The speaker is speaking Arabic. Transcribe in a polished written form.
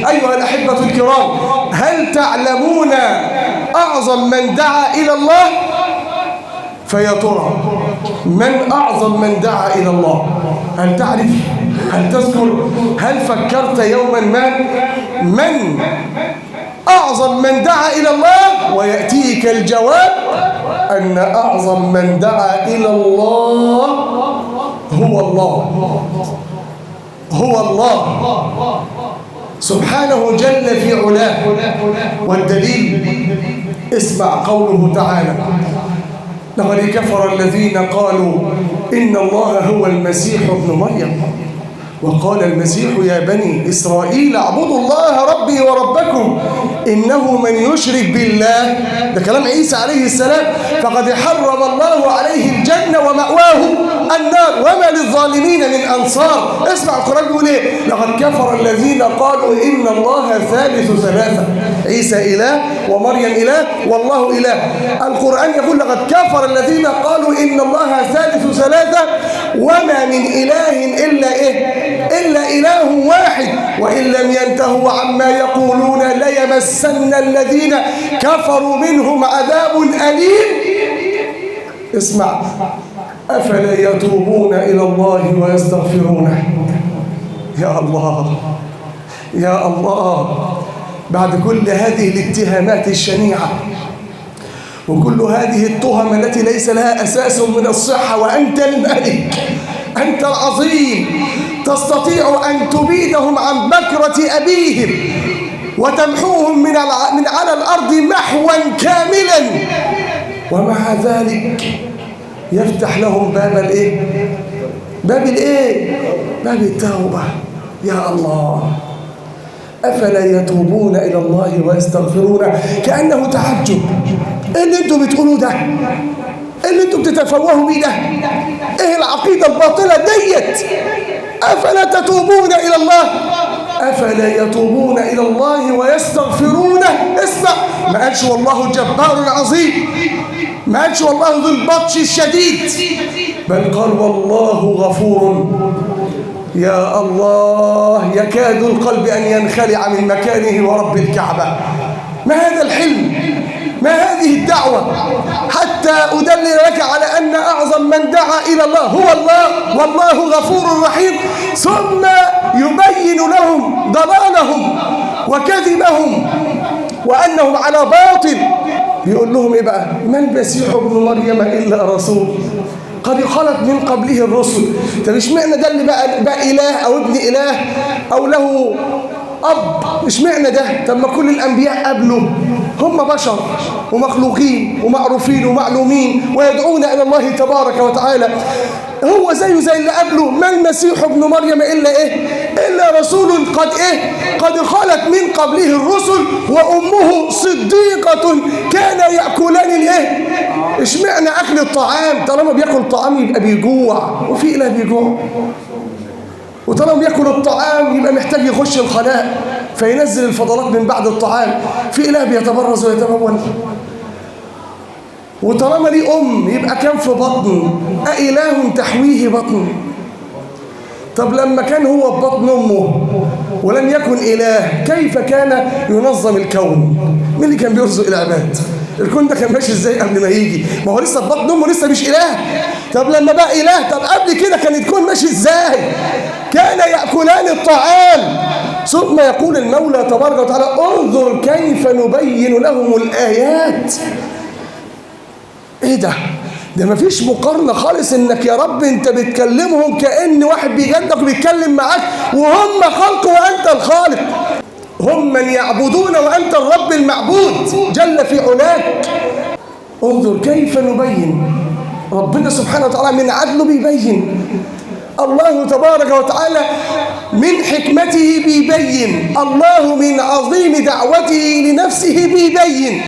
أيها الأحبة الكرام، هل تعلمون أعظم من دعا إلى الله؟ فيا ترى من أعظم من دعا إلى الله؟ هل تعرف؟ هل تذكر؟ هل فكرت يوما ما من أعظم من دعا إلى الله؟ ويأتيك الجواب أن أعظم من دعا إلى الله هو الله، هو الله سبحانه جل في علاه. والدليل اسمع قوله تعالى: لقد كفر الذين قالوا إن الله هو المسيح ابن مريم، وقال المسيح يا بني إسرائيل اعبدوا الله ربي وربكم إنه من يشرك بالله، ده كلام عيسى عليه السلام، فقد حرم الله عليه الجنة ومأواه النار وما للظالمين من أنصار. اسمع القرآن بيقول إيه؟ لقد كفر الذين قالوا إن الله ثالث ثلاثة، عيسى إله ومريم إله والله إله. القرآن يقول لقد كفر الذين قالوا إن الله ثالث ثلاثة وما من إله إلا إيه؟ إلا إله واحد، وإن لم ينتهوا عما يقولون ليمسن الذين كفروا منهم عذاب أليم. اسمع: أفلا يتوبون إلى الله ويستغفرونه؟ يا الله يا الله، بعد كل هذه الاتهامات الشنيعة وكل هذه التهم التي ليس لها أساس من الصحة، وأنت الملك، أنت العظيم، تستطيع أن تبيدهم عن بكرة أبيهم وتمحوهم من على الأرض محوا كاملا، ومع ذلك يفتح لهم باب الإيه؟ باب الإيه؟ باب التوبة. يا الله، أفلا يتوبون إلى الله ويستغفرونه؟ كأنه تعجب. إيه اللي أنتم بتقولوه ده؟ إيه اللي أنتم بتتفوهوا بيه ده؟ إيه العقيدة الباطلة ديت؟ أفلا تتوبون إلى الله؟ أفلا يتوبون إلى الله ويستغفرونه؟ اسمع، ما قالش والله جبار عظيم، ما قالش والله ذو البطش الشديد، بل قال والله غفور. يا الله، يكاد القلب أن ينخلع من مكانه ورب الكعبة. ما هذا الحلم؟ ما هذه الدعوة؟ حتى أدلل لك على أن أعظم من دعا إلى الله هو الله، والله غفور رحيم، ثم يبين لهم ضلالهم وكذبهم وأنهم على باطل. بيقول لهم إيه بقى؟ ما المسيح ابن مريم إلا رسول قد خلت من قبله الرسل. طب اشمعنى ده اللي بقى إله أو ابن إله أو له أب؟ اشمعنى ده؟ طب ما كل الأنبياء قبله هم بشر ومخلوقين ومعروفين ومعلومين ويدعون إلى الله تبارك وتعالى، هو زيه زي اللي قبله. ما المسيح ابن مريم إلا إيه؟ إلا رسول قد إيه؟ قد خلت من قبله الرسل وأمه صديقة كان يأكلان الإيه؟ اشمعنى أكل الطعام؟ طالما بيأكل الطعام يبقى بيجوع، وفي إله بيجوع؟ وطالما بيأكل الطعام يبقى محتاج يخش الخلاء فينزل الفضلات من بعد الطعام، في إله بيتبرز ويتمول؟ وطالما ليه يبقى كان في بطن، أإله تحويه بطن؟ طب لما كان هو في بطن أمه ولم يكن إله، كيف كان ينظم الكون؟ مين اللي كان بيرزق العباد؟ الكون ده كان ماشي ازاي قبل ما يجي؟ ما هو لسه في بطن امه، لسه مش اله. طب لما بقى اله، طب قبل كده كان الكون ماشي ازاي؟ كان ياكلان الطعام. ثم يقول المولى تبارك وتعالى انظر كيف نبين لهم الايات. ايه ده؟ ده مفيش مقارنه خالص، انك يا رب انت بتكلمهم كأن واحد بيجدك وبيتكلم معاك، وهم خلق وانت الخالق. هم من يعبدون وأنت الرب المعبود جل في علاك. انظر كيف نبين. ربنا سبحانه وتعالى من عدله بيبين، الله تبارك وتعالى من حكمته بيبين، الله من عظيم دعوته لنفسه بيبين.